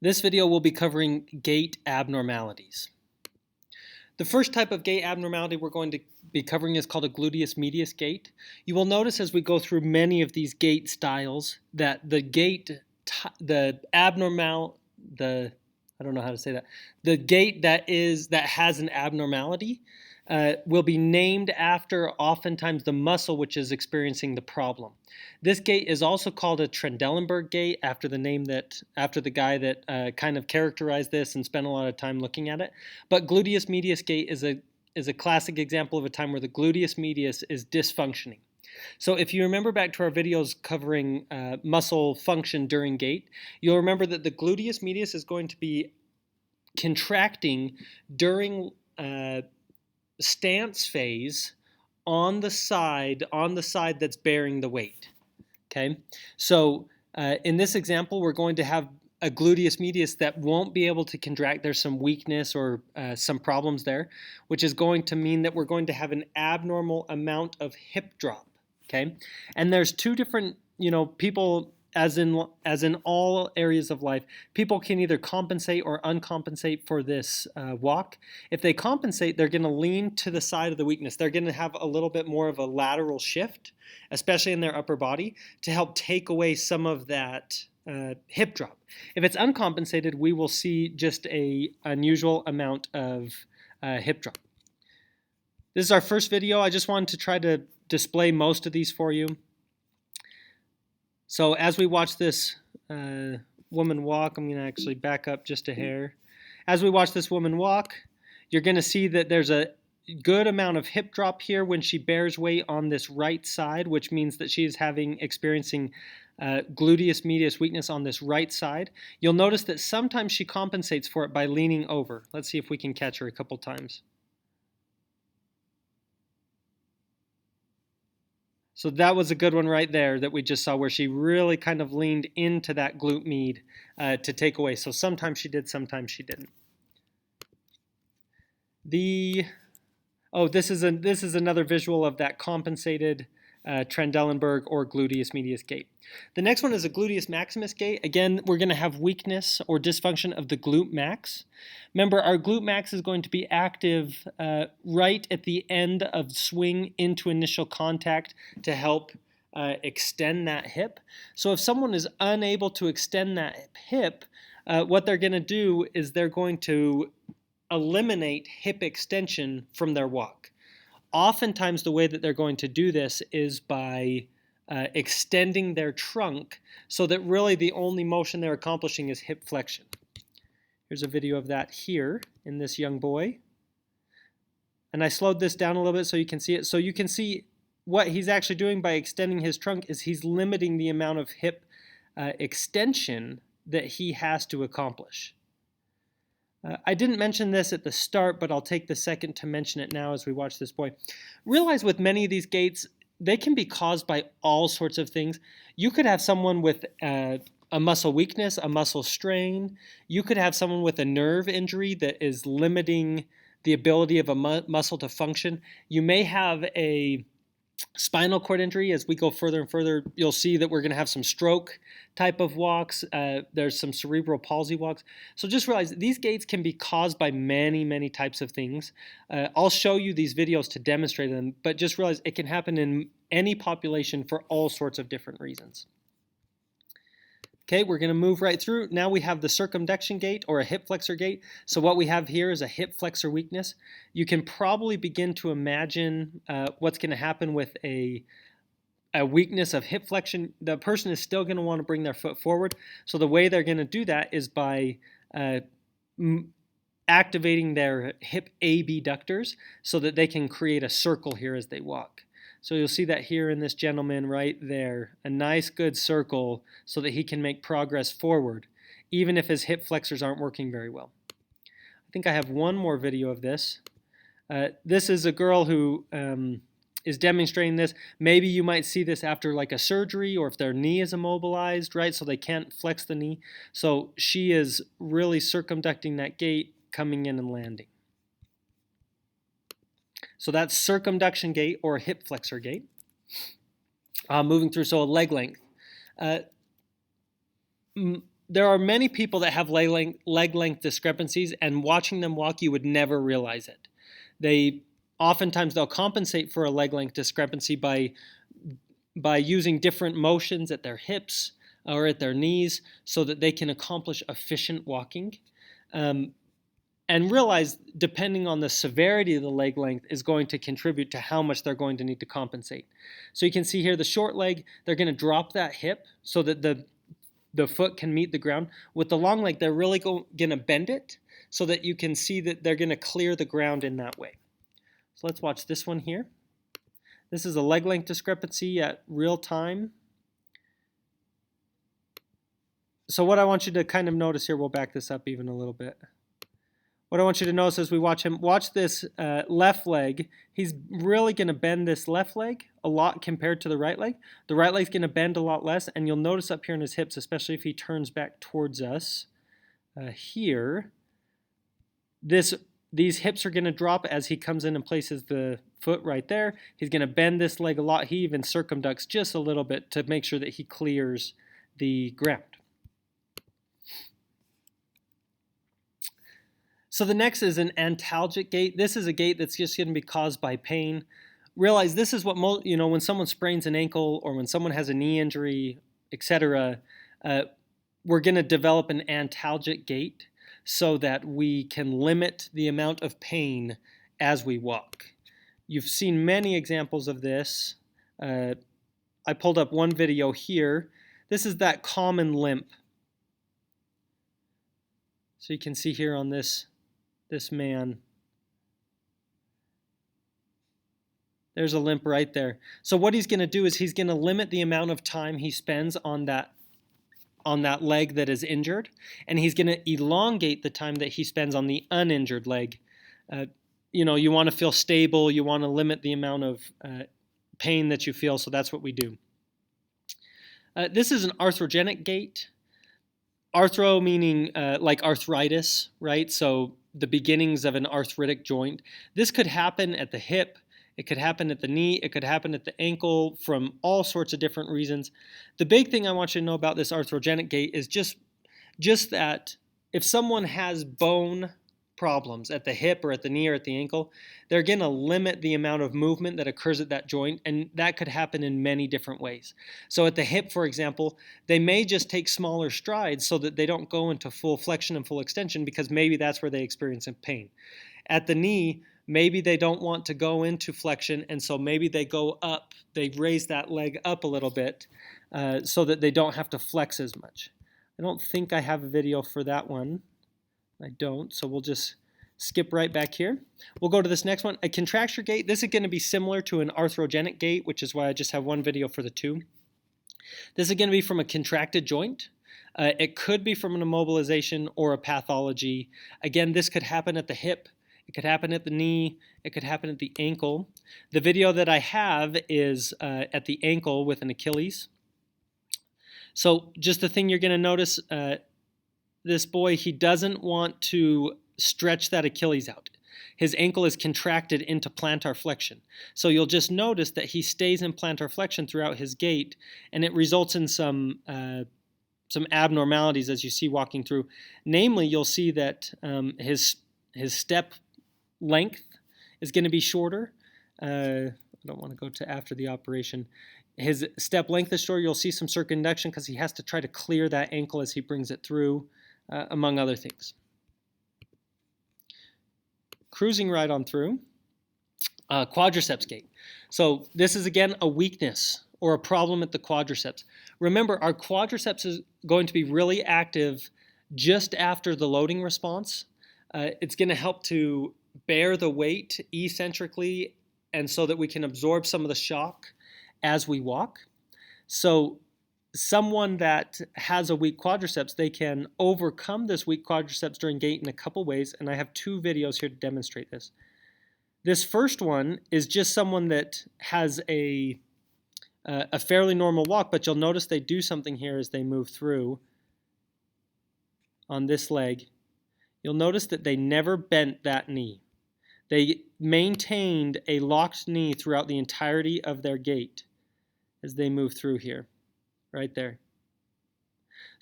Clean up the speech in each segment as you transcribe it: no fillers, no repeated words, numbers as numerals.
This video will be covering gait abnormalities. The first type of gait abnormality we're going to be covering is called a gluteus medius gait. You will notice as we go through many of these gait styles that the gait, the gait that has an abnormality will be named after oftentimes the muscle which is experiencing the problem. This gait is also called a Trendelenburg gait after the guy that kind of characterized this and spent a lot of time looking at it. But gluteus medius gait is a classic example of a time where the gluteus medius is dysfunctioning. So if you remember back to our videos covering muscle function during gait, you'll remember that the gluteus medius is going to be contracting during stance phase on the side that's bearing the weight. Okay, so in this example, we're going to have a gluteus medius that won't be able to contract. There's some weakness or some problems there, which is going to mean that we're going to have an abnormal amount of hip drop. Okay, and there's two different, people. As in all areas of life, people can either compensate or uncompensate for this walk. If they compensate, they're going to lean to the side of the weakness. They're going to have a little bit more of a lateral shift, especially in their upper body, to help take away some of that hip drop. If it's uncompensated, we will see just an unusual amount of hip drop. This is our first video. I just wanted to try to display most of these for you. So as we watch this woman walk, I'm going to actually back up just a hair. As we watch this woman walk, you're going to see that there's a good amount of hip drop here when she bears weight on this right side, which means that she is experiencing gluteus medius weakness on this right side. You'll notice that sometimes she compensates for it by leaning over. Let's see if we can catch her a couple times. So that was a good one right there that we just saw, where she really kind of leaned into that glute med to take away. So sometimes she did, sometimes she didn't. This is another visual of that compensated Trendelenburg or gluteus medius gait. The next one is a gluteus maximus gait. Again, we're going to have weakness or dysfunction of the glute max. Remember, our glute max is going to be active right at the end of swing into initial contact to help extend that hip. So if someone is unable to extend that hip, what they're going to do is they're going to eliminate hip extension from their walk. Oftentimes, the way that they're going to do this is by extending their trunk so that really the only motion they're accomplishing is hip flexion. Here's a video of that here in this young boy. And I slowed this down a little bit so you can see it. So you can see what he's actually doing by extending his trunk is he's limiting the amount of hip extension that he has to accomplish. I didn't mention this at the start, but I'll take the second to mention it now as we watch this boy. Realize with many of these gaits, they can be caused by all sorts of things. You could have someone with a muscle weakness, a muscle strain. You could have someone with a nerve injury that is limiting the ability of a muscle to function. You may have a spinal cord injury. As we go further and further, you'll see that we're going to have some stroke type of walks. There's some cerebral palsy walks. So just realize that these gaits can be caused by many, many types of things. I'll show you these videos to demonstrate them, but just realize it can happen in any population for all sorts of different reasons. Okay, we're going to move right through. Now we have the circumduction gait or a hip flexor gait. So what we have here is a hip flexor weakness. You can probably begin to imagine what's going to happen with a weakness of hip flexion. The person is still going to want to bring their foot forward. So the way they're going to do that is by activating their hip abductors so that they can create a circle here as they walk. So you'll see that here in this gentleman right there, a nice good circle so that he can make progress forward, even if his hip flexors aren't working very well. I think I have one more video of this. This is a girl who is demonstrating this. Maybe you might see this after like a surgery or if their knee is immobilized, right? So they can't flex the knee. So she is really circumducting that gait, coming in and landing. So that's circumduction gait or hip flexor gait. Moving through, so leg length. there are many people that have leg length discrepancies, and watching them walk, you would never realize it. Oftentimes they'll compensate for a leg length discrepancy by using different motions at their hips or at their knees so that they can accomplish efficient walking. And realize, depending on the severity of the leg length, is going to contribute to how much they're going to need to compensate. So you can see here the short leg, they're going to drop that hip so that the foot can meet the ground. With the long leg, they're really going to bend it so that you can see that they're going to clear the ground in that way. So let's watch this one here. This is a leg length discrepancy at real time. So what I want you to kind of notice here, we'll back this up even a little bit. What I want you to notice as we watch him, watch this left leg. He's really going to bend this left leg a lot compared to the right leg. The right leg's going to bend a lot less, and you'll notice up here in his hips, especially if he turns back towards us here, these hips are going to drop as he comes in and places the foot right there. He's going to bend this leg a lot. He even circumducts just a little bit to make sure that he clears the ground. So the next is an antalgic gait. This is a gait that's just going to be caused by pain. Realize this is what when someone sprains an ankle or when someone has a knee injury, etc., we're going to develop an antalgic gait so that we can limit the amount of pain as we walk. You've seen many examples of this. I pulled up one video here. This is that common limp. So you can see here on this man, there's a limp right there. So what he's going to do is he's going to limit the amount of time he spends on that leg that is injured, and he's going to elongate the time that he spends on the uninjured leg. You want to feel stable, you want to limit the amount of pain that you feel, so that's what we do. This is an arthrogenic gait. Arthro meaning like arthritis, right? So the beginnings of an arthritic joint. This could happen at the hip, it could happen at the knee, it could happen at the ankle from all sorts of different reasons. The big thing I want you to know about this arthrogenic gait is just that if someone has bone problems at the hip or at the knee or at the ankle, they're going to limit the amount of movement that occurs at that joint, and that could happen in many different ways. So at the hip, for example, they may just take smaller strides so that they don't go into full flexion and full extension because maybe that's where they experience some pain. At the knee, maybe they don't want to go into flexion, and so maybe they go up, they raise that leg up a little bit so that they don't have to flex as much. I don't think I have a video for that one. I don't, so we'll just skip right back here. We'll go to this next one, a contracture gait. This is going to be similar to an arthrogenic gait, which is why I just have one video for the two. This is going to be from a contracted joint. It could be from an immobilization or a pathology. Again, this could happen at the hip, it could happen at the knee, it could happen at the ankle. The video that I have is at the ankle with an Achilles. So just the thing you're going to notice, this boy, he doesn't want to stretch that Achilles out. His ankle is contracted into plantar flexion. So you'll just notice that he stays in plantar flexion throughout his gait, and it results in some abnormalities as you see walking through. Namely, you'll see that his step length is going to be shorter. I don't want to go to after the operation. His step length is shorter. You'll see some circumduction because he has to try to clear that ankle as he brings it through. Among other things. Cruising right on through. Quadriceps gait. So this is again a weakness or a problem at the quadriceps. Remember, our quadriceps is going to be really active just after the loading response. It's going to help to bear the weight eccentrically and so that we can absorb some of the shock as we walk. So someone that has a weak quadriceps, they can overcome this weak quadriceps during gait in a couple ways, and I have two videos here to demonstrate this. This first one is just someone that has a fairly normal walk, but you'll notice they do something here as they move through on this leg. You'll notice that they never bent that knee. They maintained a locked knee throughout the entirety of their gait as they move through here. Right there.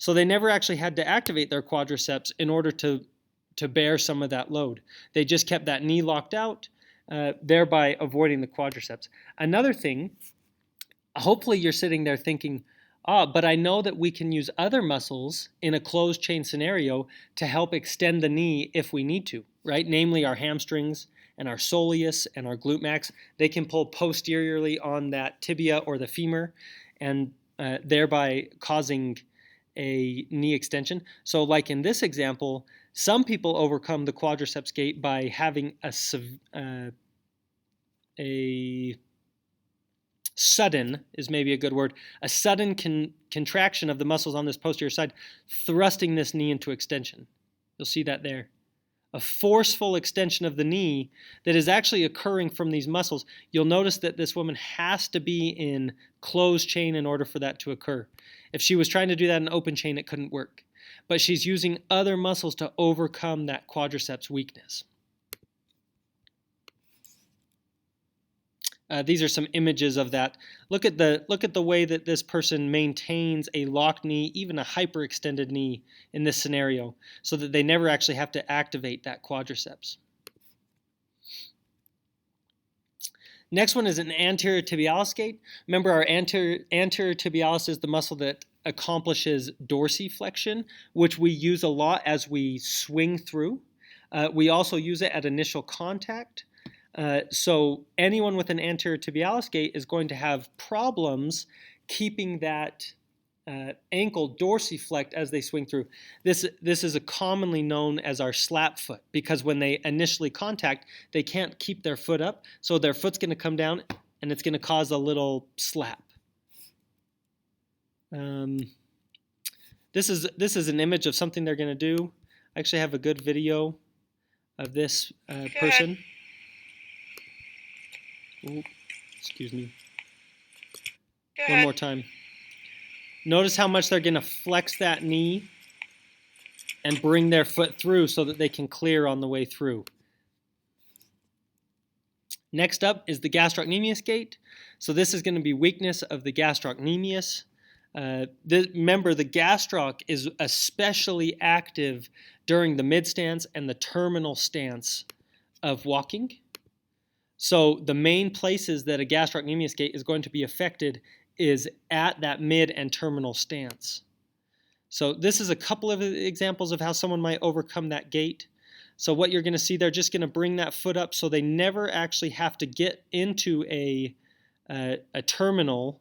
So they never actually had to activate their quadriceps in order to bear some of that load. They just kept that knee locked out, thereby avoiding the quadriceps. Another thing, hopefully you're sitting there thinking, but I know that we can use other muscles in a closed chain scenario to help extend the knee if we need to, right? Namely our hamstrings and our soleus and our glute max. They can pull posteriorly on that tibia or the femur and thereby causing a knee extension. So like in this example, some people overcome the quadriceps gait by having a sudden, is maybe a good word, a sudden contraction of the muscles on this posterior side, thrusting this knee into extension. You'll see that there. A forceful extension of the knee that is actually occurring from these muscles. You'll notice that this woman has to be in closed chain in order for that to occur. If she was trying to do that in open chain, it couldn't work. But she's using other muscles to overcome that quadriceps weakness. These are some images of that. Look at the way that this person maintains a locked knee, even a hyperextended knee in this scenario, so that they never actually have to activate that quadriceps. Next one is an anterior tibialis gait. Remember, our anterior tibialis is the muscle that accomplishes dorsiflexion, which we use a lot as we swing through. We also use it at initial contact. So anyone with an anterior tibialis gait is going to have problems keeping that ankle dorsiflect as they swing through. This is commonly known as our slap foot, because when they initially contact, they can't keep their foot up, so their foot's going to come down and it's going to cause a little slap. This is an image of something they're going to do. I actually have a good video of this person. Ooh, excuse me. One more time. Notice how much they're going to flex that knee and bring their foot through so that they can clear on the way through. Next up is the gastrocnemius gait. So this is going to be weakness of the gastrocnemius. Remember, the gastroc is especially active during the mid stance and the terminal stance of walking. So the main places that a gastrocnemius gait is going to be affected is at that mid and terminal stance. So this is a couple of examples of how someone might overcome that gait. So what you're going to see, they're just going to bring that foot up so they never actually have to get into a terminal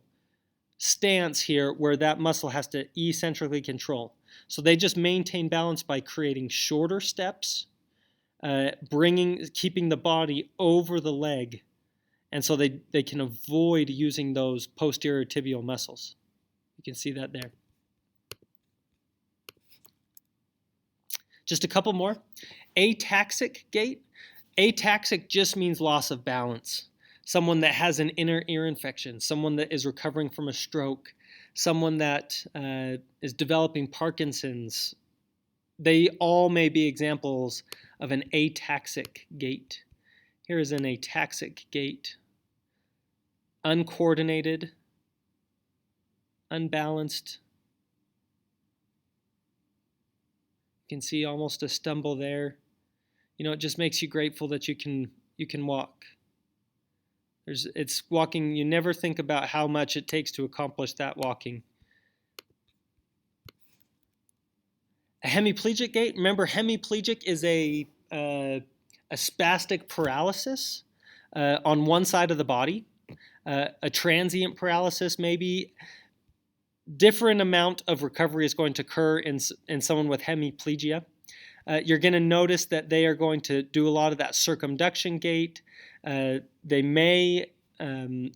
stance here where that muscle has to eccentrically control. So they just maintain balance by creating shorter steps, keeping the body over the leg, and so they can avoid using those posterior tibial muscles. You can see that there. Just a couple more. Ataxic gait. Ataxic just means loss of balance. Someone that has an inner ear infection, someone that is recovering from a stroke, someone that is developing Parkinson's. They all may be examples of an ataxic gait. Here is an ataxic gait. Uncoordinated, unbalanced. You can see almost a stumble there. You know, it just makes you grateful that you can walk. It's walking, you never think about how much it takes to accomplish that walking. A hemiplegic gait. Remember, hemiplegic is a spastic paralysis on one side of the body. A transient paralysis, maybe. Different amount of recovery is going to occur in someone with hemiplegia. You're going to notice that they are going to do a lot of that circumduction gait. They may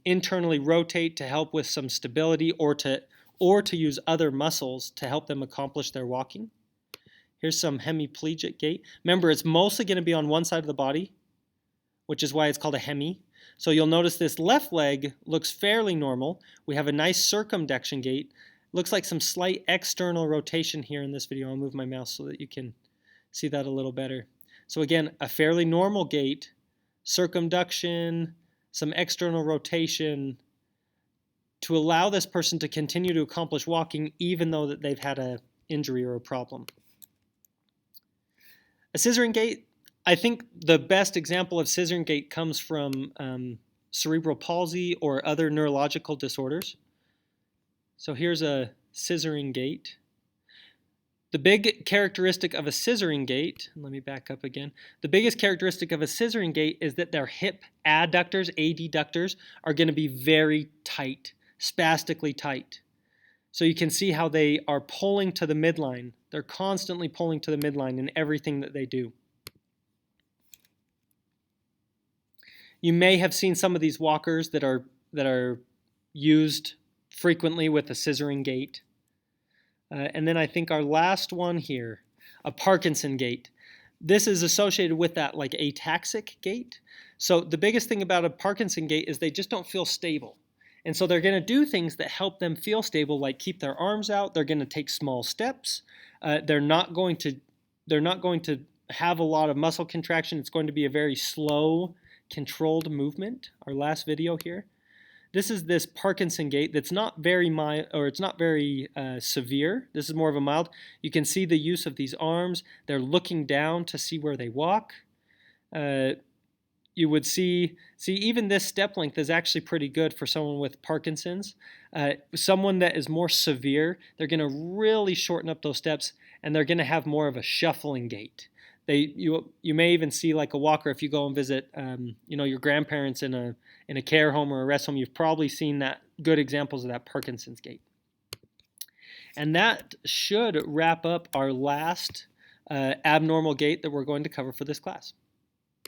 internally rotate to help with some stability, or to use other muscles to help them accomplish their walking. Here's some hemiplegic gait. Remember, it's mostly going to be on one side of the body, which is why it's called a hemi. So you'll notice this left leg looks fairly normal. We have a nice circumduction gait. Looks like some slight external rotation here in this video. I'll move my mouse so that you can see that a little better. So again, a fairly normal gait, circumduction, some external rotation to allow this person to continue to accomplish walking even though that they've had injury or a problem. A scissoring gait, I think the best example of scissoring gait comes from cerebral palsy or other neurological disorders. So here's a scissoring gait. The big characteristic of a scissoring gait, let me back up again. The biggest characteristic of a scissoring gait is that their hip adductors, adductors, are going to be very tight, spastically tight. So you can see how they are pulling to the midline. They're constantly pulling to the midline in everything that they do. You may have seen some of these walkers that are used frequently with a scissoring gait. And then I think our last one here, a Parkinson gait. This is associated with that like ataxic gait. So the biggest thing about a Parkinson gait is they just don't feel stable. And so they're going to do things that help them feel stable, like keep their arms out. They're going to take small steps. They're not going to have a lot of muscle contraction. It's going to be a very slow, controlled movement. Our last video here. This is this Parkinson gait that's not very mild, or it's not very severe. This is more of a mild. You can see the use of these arms. They're looking down to see where they walk. You would see even this step length is actually pretty good for someone with Parkinson's. Someone that is more severe, they're going to really shorten up those steps, and they're going to have more of a shuffling gait. You may even see like a walker if you go and visit your grandparents in a care home or a rest home. You've probably seen that good examples of that Parkinson's gait. And that should wrap up our last abnormal gait that we're going to cover for this class.